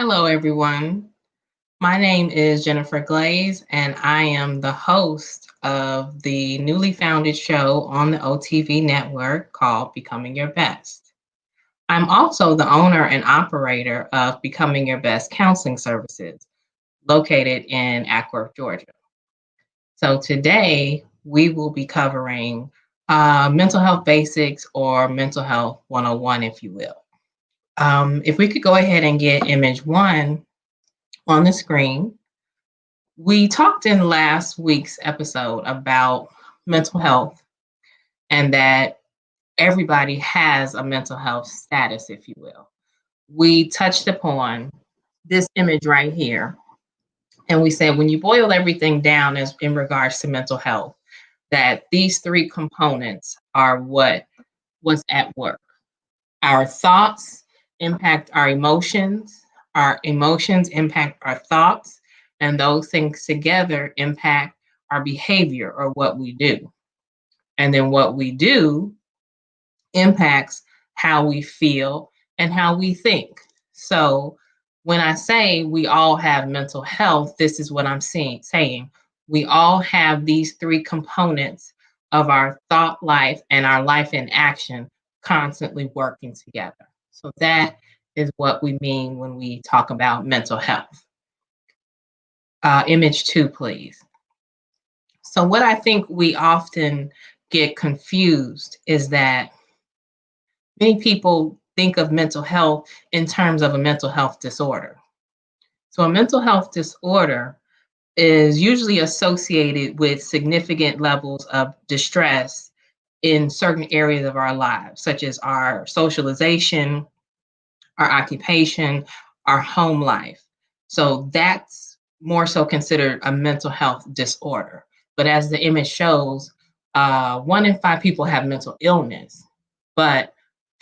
Hello, everyone. My name is Jennifer Glaze, and I am the host of the newly founded show on the OTV network called Becoming Your Best. I'm also the owner and operator of Becoming Your Best Counseling Services, located in Ackworth, Georgia. So today we will be covering mental health basics or mental health 101, if you will. If we could go ahead and get image one on the screen. We talked in last week's episode about mental health and that everybody has a mental health status, if you will. We touched upon this image right here, and we said when you boil everything down as in regards to mental health, that these three components are what's at work. Our thoughts impact our emotions impact our thoughts, and those things together impact our behavior or what we do. And then what we do impacts how we feel and how we think. So when I say we all have mental health, this is what I'm saying. We all have these three components of our thought life and our life in action constantly working together. So that is what we mean when we talk about mental health. Image two, please. So what I think we often get confused is that many people think of mental health in terms of a mental health disorder. So a mental health disorder is usually associated with significant levels of distress in certain areas of our lives, such as our socialization, our occupation, our home life. So that's more so considered a mental health disorder. But as the image shows, 1 in 5 people have mental illness, but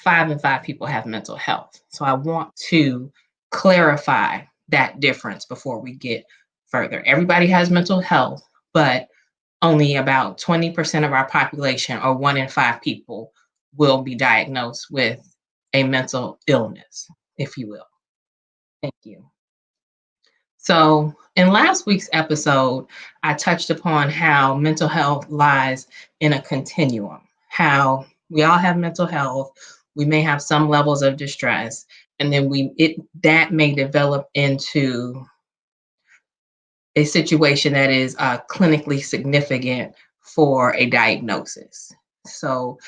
5 in 5 people have mental health. So I want to clarify that difference before we get further. Everybody has mental health, but only about 20% of our population, or 1 in 5 people, will be diagnosed with a mental illness, if you will. Thank you. So, in last week's episode, I touched upon how mental health lies in a continuum, how we all have mental health, we may have some levels of distress, and then that may develop into a situation that is clinically significant for a diagnosis. So,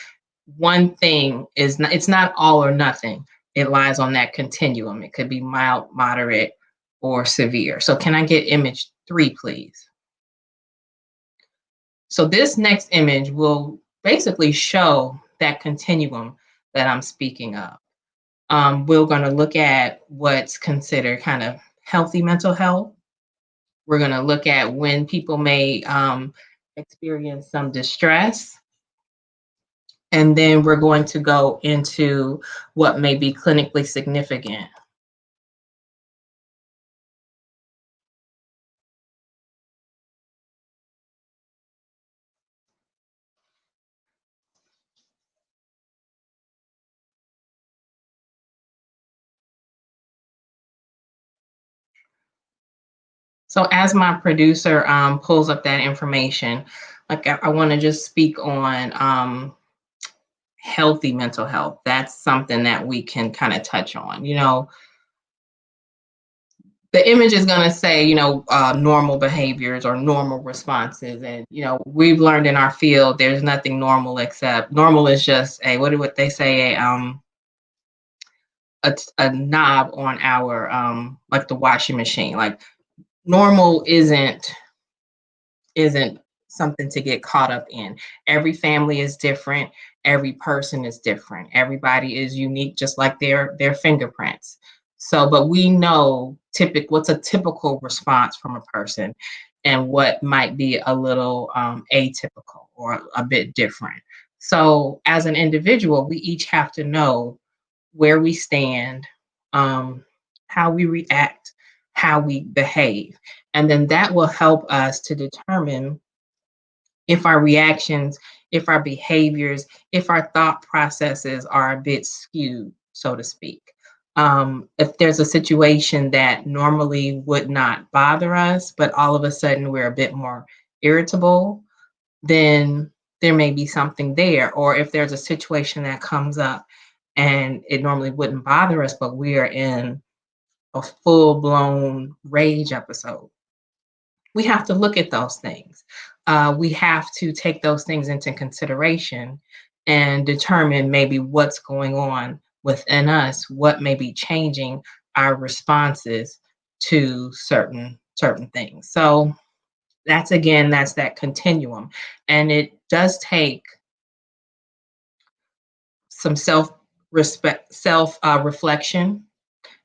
one thing is not, it's not all or nothing. It lies on that continuum. It could be mild, moderate, or severe. So can I get image 3, please? So this next image will basically show that continuum that I'm speaking of. We're going to look at what's considered kind of healthy mental health. We're going to look at when people may experience some distress. And then we're going to go into what may be clinically significant. So as my producer pulls up that information, like I want to just speak on healthy mental health. That's something that we can kind of touch on. The image is going to say, normal behaviors or normal responses. And, we've learned in our field, there's nothing normal except normal is just what they say, a knob on our, like the washing machine. Like normal isn't something to get caught up in. Every family is different. Every person is different. Everybody is unique, just like their fingerprints. So, but we know what's a typical response from a person, and what might be a little atypical or a bit different. So, as an individual, we each have to know where we stand, how we react, how we behave. And then that will help us to determine if our reactions, if our behaviors, if our thought processes are a bit skewed, so to speak. If there's a situation that normally would not bother us, but all of a sudden we're a bit more irritable, then there may be something there. Or if there's a situation that comes up and it normally wouldn't bother us, but we are in a full blown rage episode, we have to look at those things. We have to take those things into consideration and determine maybe what's going on within us, what may be changing our responses to certain things. So that's again, that's that continuum, and it does take some self reflection,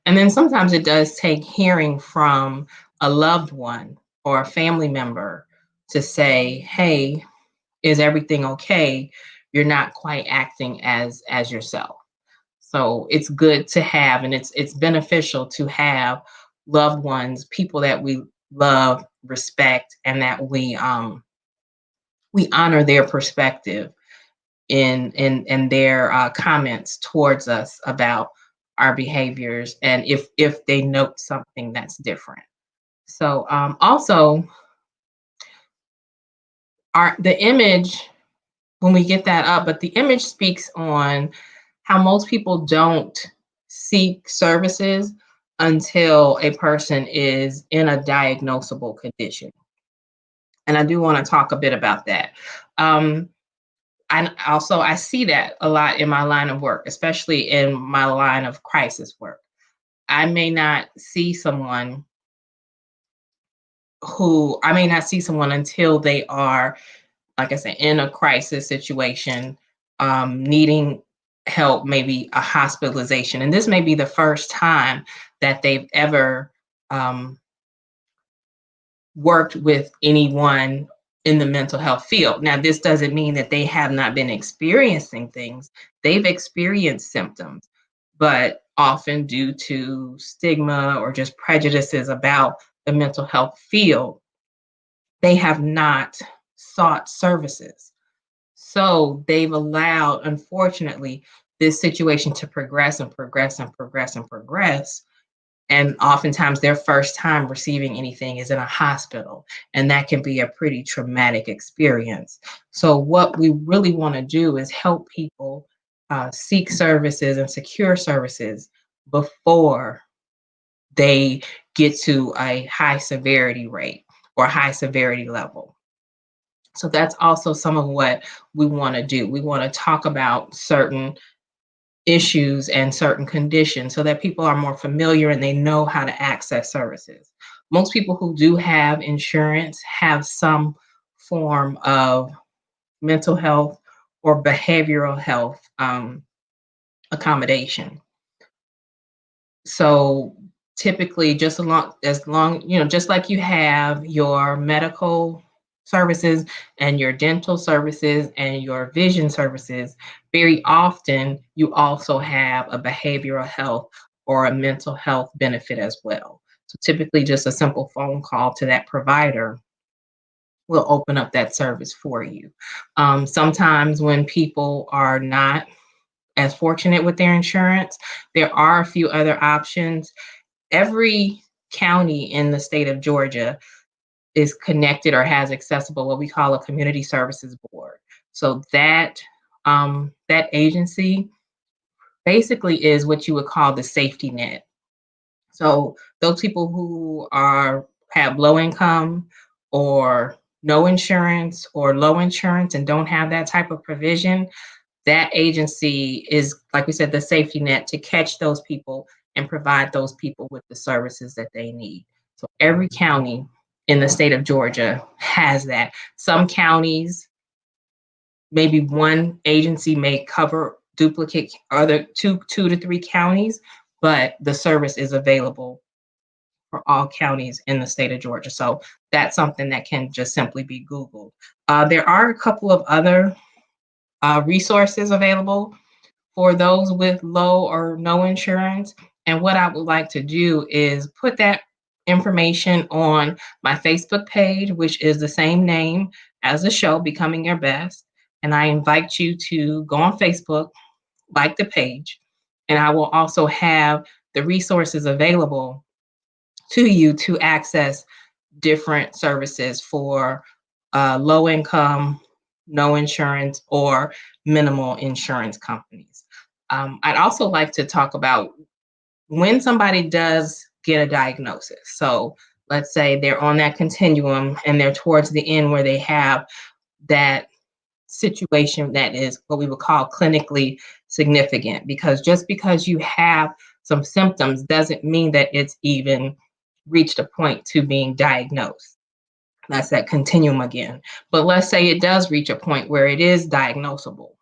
and then sometimes it does take hearing from a loved one or a family member to say, "Hey, is everything okay? You're not quite acting as yourself." So it's good to have, and it's beneficial to have loved ones, people that we love, respect, and that we honor their perspective in their comments towards us about our behaviors, and if they note something that's different. So also our the image, when we get that up, but the image speaks on how most people don't seek services until a person is in a diagnosable condition. And I do want to talk a bit about that. Um, and also, I see that a lot in my line of work, especially in my line of crisis work. I may not see someone I may not see someone until they are, like I said, in a crisis situation, needing help, maybe a hospitalization. And this may be the first time that they've ever um, worked with anyone in the mental health field. Now, this doesn't mean that they have not been experiencing things. They've experienced symptoms, but often due to stigma or just prejudices about the mental health field, they have not sought services. So they've allowed, unfortunately, this situation to progress and progress and progress and progress. And oftentimes their first time receiving anything is in a hospital. And that can be a pretty traumatic experience. So, what we really want to do is help people seek services and secure services before they get to a high severity rate or high severity level. So that's also some of what we want to do. We want to talk about certain issues and certain conditions so that people are more familiar and they know how to access services. Most people who do have insurance have some form of mental health or behavioral health accommodation. So typically, just just like you have your medical services and your dental services and your vision services, very often you also have a behavioral health or a mental health benefit as well. So typically, just a simple phone call to that provider will open up that service for you. Sometimes when people are not as fortunate with their insurance, there are a few other options. Every county in the state of Georgia is connected or has accessible what we call a community services board. So that agency basically is what you would call the safety net. So those people who are have low income or no insurance or low insurance and don't have that type of provision, that agency is, like we said, the safety net to catch those people and provide those people with the services that they need. So every county in the state of Georgia has that. Some counties, maybe one agency may cover duplicate other two to three counties, but the service is available for all counties in the state of Georgia. So that's something that can just simply be Googled. There are a couple of other resources available for those with low or no insurance. And what I would like to do is put that information on my Facebook page, which is the same name as the show, Becoming Your Best. And I invite you to go on Facebook, like the page, and I will also have the resources available to you to access different services for low income, no insurance, or minimal insurance companies. I'd also like to talk about when somebody does get a diagnosis. So let's say they're on that continuum and they're towards the end where they have that situation that is what we would call clinically significant, because just because you have some symptoms doesn't mean that it's even reached a point to being diagnosed. That's that continuum again. But let's say it does reach a point where it is diagnosable.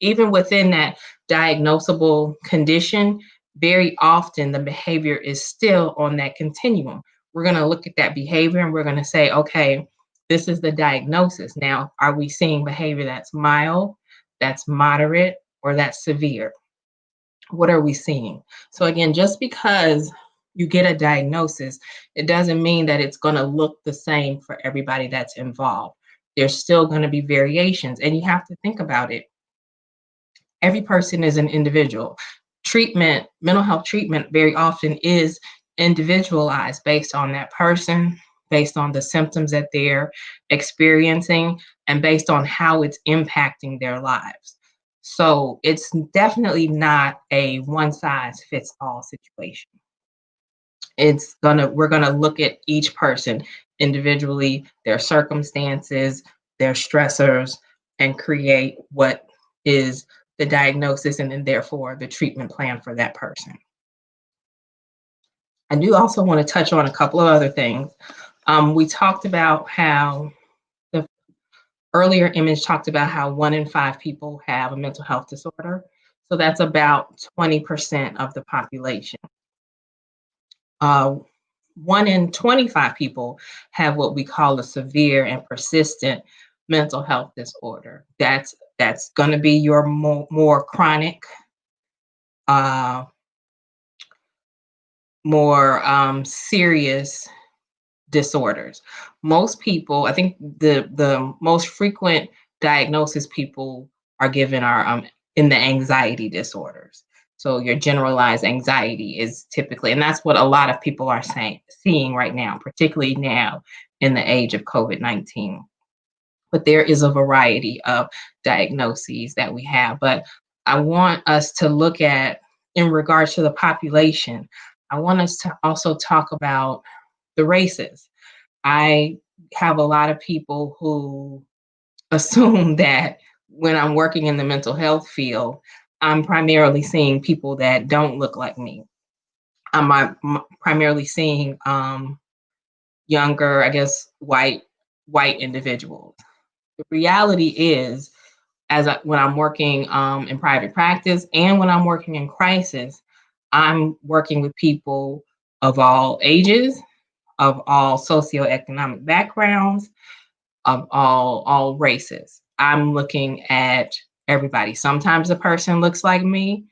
Even within that diagnosable condition, very often the behavior is still on that continuum. We're going to look at that behavior and we're going to say, okay, this is the diagnosis. Now, are we seeing behavior that's mild, that's moderate, or that's severe? What are we seeing? So again, just because you get a diagnosis, it doesn't mean that it's going to look the same for everybody that's involved. There's still going to be variations, and you have to think about it. Every person is an individual. Treatment, mental health treatment, very often is individualized based on that person, based on the symptoms that they're experiencing, and based on how it's impacting their lives. So it's definitely not a one size fits all situation. We're gonna look at each person individually, their circumstances, their stressors, and create what is the diagnosis and then therefore the treatment plan for that person. I do also want to touch on a couple of other things. We talked about how the earlier image talked about how 1 in 5 people have a mental health disorder. So that's about 20% of the population. Uh, 1 in 25 people have what we call a severe and persistent mental health disorder. That's going to be your more chronic, uh, more serious disorders. Most people, I think the most frequent diagnosis people are given are in the anxiety disorders. So your generalized anxiety is typically, and that's what a lot of people are seeing right now, particularly now in the age of COVID-19. But there is a variety of diagnoses that we have. But I want us to look at, in regards to the population, I want us to also talk about the races. I have a lot of people who assume that when I'm working in the mental health field, I'm primarily seeing people that don't look like me. Primarily seeing younger, I guess, white individuals. The reality is, when I'm working in private practice and when I'm working in crisis, I'm working with people of all ages, of all socioeconomic backgrounds, of all races. I'm looking at everybody. Sometimes a person looks like me,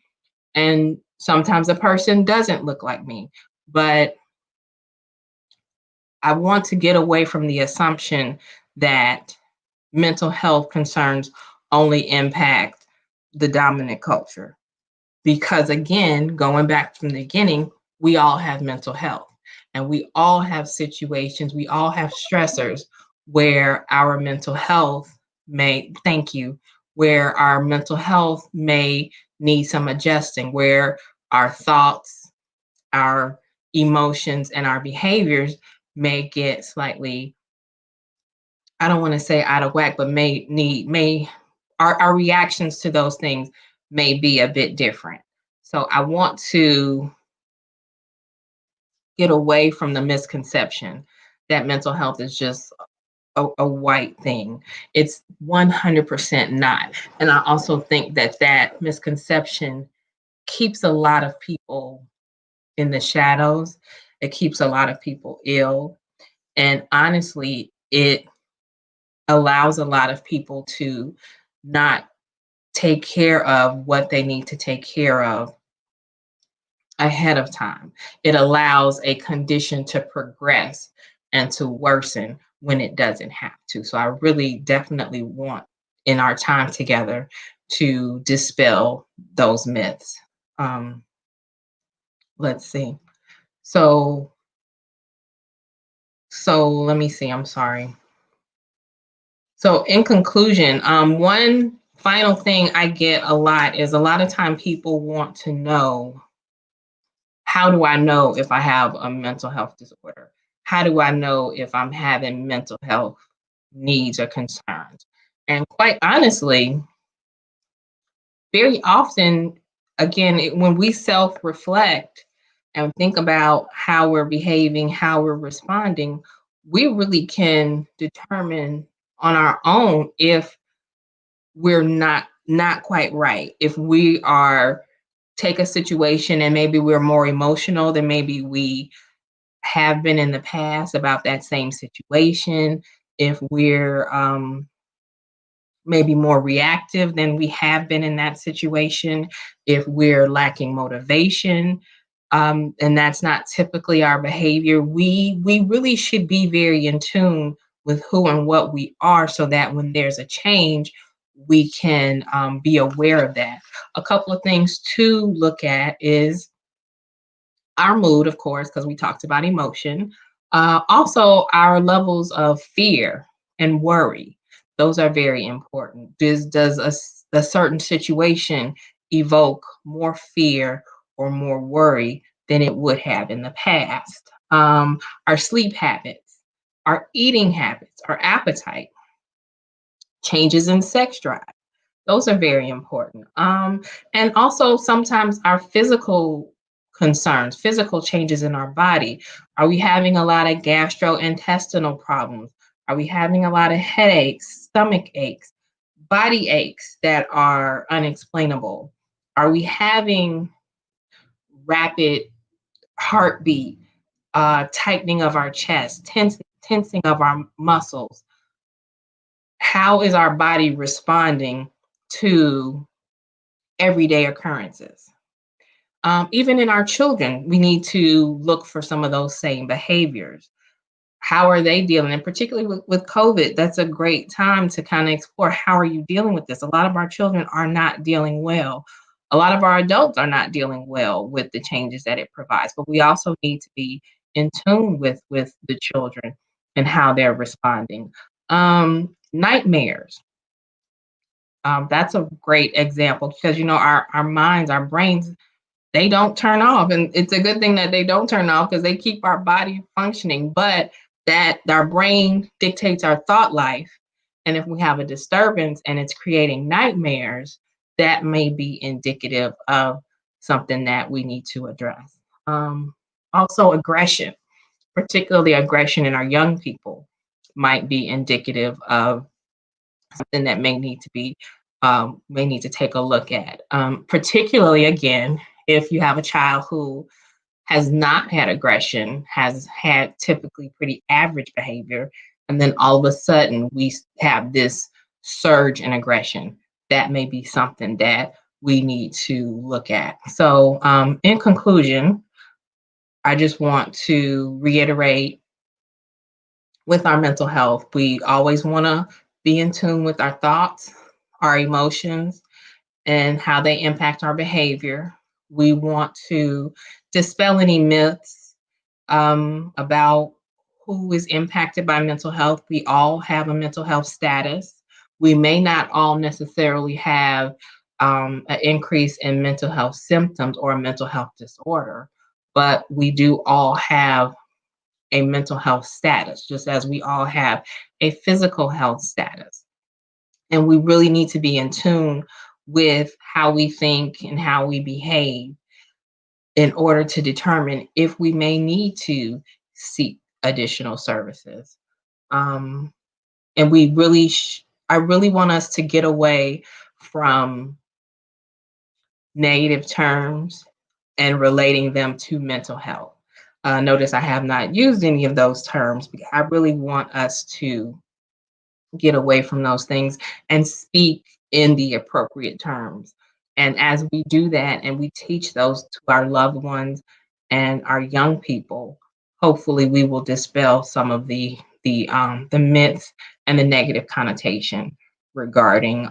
and sometimes a person doesn't look like me. But I want to get away from the assumption that mental health concerns only impact the dominant culture. Because again, going back from the beginning, we all have mental health and we all have situations, we all have stressors where our mental health thank you, where our mental health may need some adjusting, where our thoughts, our emotions, and our behaviors may get slightly, I don't want to say out of whack, but our reactions to those things may be a bit different. So I want to get away from the misconception that mental health is just a white thing. It's 100% not. And I also think that that misconception keeps a lot of people in the shadows. It keeps a lot of people ill. And honestly, it allows a lot of people to not take care of what they need to take care of ahead of time. It allows a condition to progress and to worsen when it doesn't have to. So I really definitely want in our time together to dispel those myths. Um, let's see. So let me see. I'm sorry. So in conclusion, one final thing I get a lot is a lot of time people want to know, how do I know if I have a mental health disorder? How do I know if I'm having mental health needs or concerns? And quite honestly, very often, again, when we self reflect and think about how we're behaving, how we're responding, we really can determine on our own if we're not quite right. If we are take a situation and maybe we're more emotional than maybe we have been in the past about that same situation, if we're maybe more reactive than we have been in that situation, if we're lacking motivation, and that's not typically our behavior, we really should be very in tune with who and what we are, so that when there's a change, we can be aware of that. A couple of things to look at is our mood, of course, because we talked about emotion. Also, our levels of fear and worry. Those are very important. Does a certain situation evoke more fear or more worry than it would have in the past? Our sleep habits, our eating habits, our appetite, changes in sex drive. Those are very important. And also sometimes our physical concerns, physical changes in our body. Are we having a lot of gastrointestinal problems? Are we having a lot of headaches, stomach aches, body aches that are unexplainable? Are we having rapid heartbeat, tightening of our chest, tensing of our muscles? How is our body responding to everyday occurrences? Even in our children, we need to look for some of those same behaviors. How are they dealing? And particularly with COVID, that's a great time to kind of explore, how are you dealing with this? A lot of our children are not dealing well. A lot of our adults are not dealing well with the changes that it provides. But we also need to be in tune with the children and how they're responding. Nightmares. That's a great example, because our minds, our brains, they don't turn off, and it's a good thing that they don't turn off, because they keep our body functioning, but that our brain dictates our thought life. And if we have a disturbance and it's creating nightmares, that may be indicative of something that we need to address. Also, aggression, particularly aggression in our young people, might be indicative of something that may need to take a look at. Particularly, again, if you have a child who has not had aggression, has had typically pretty average behavior, and then all of a sudden we have this surge in aggression, that may be something that we need to look at. So, in conclusion, I just want to reiterate, with our mental health, we always want to be in tune with our thoughts, our emotions, and how they impact our behavior. We want to dispel any myths about who is impacted by mental health. We all have a mental health status. We may not all necessarily have an increase in mental health symptoms or a mental health disorder, but we do all have a mental health status, just as we all have a physical health status. And we really need to be in tune with how we think and how we behave in order to determine if we may need to seek additional services. Um, and I really want us to get away from negative terms and relating them to mental health. Notice I have not used any of those terms, because I really want us to get away from those things and speak in the appropriate terms. And as we do that and we teach those to our loved ones and our young people, hopefully we will dispel some of the myths and the negative connotation regarding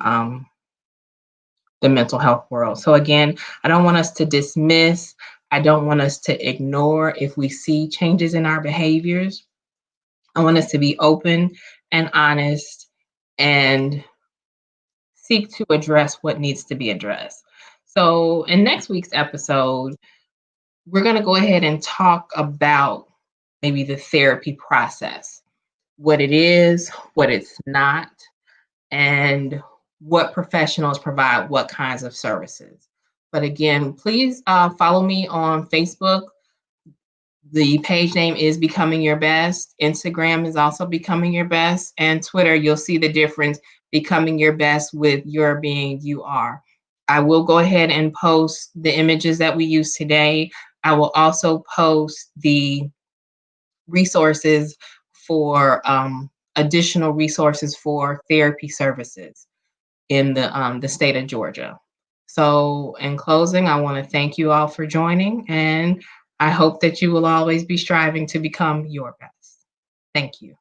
the mental health world. So again, I don't want us to dismiss I don't want us to ignore if we see changes in our behaviors. I want us to be open and honest and seek to address what needs to be addressed. So, in next week's episode, we're going to go ahead and talk about maybe the therapy process, what it is, what it's not, and what professionals provide what kinds of services. But again, please follow me on Facebook. The page name is Becoming Your Best. Instagram is also Becoming Your Best. And Twitter, you'll see the difference, Becoming Your Best with Your Being You Are. I will go ahead and post the images that we use today. I will also post the resources for additional resources for therapy services in the state of Georgia. So, in closing, I want to thank you all for joining, and I hope that you will always be striving to become your best. Thank you.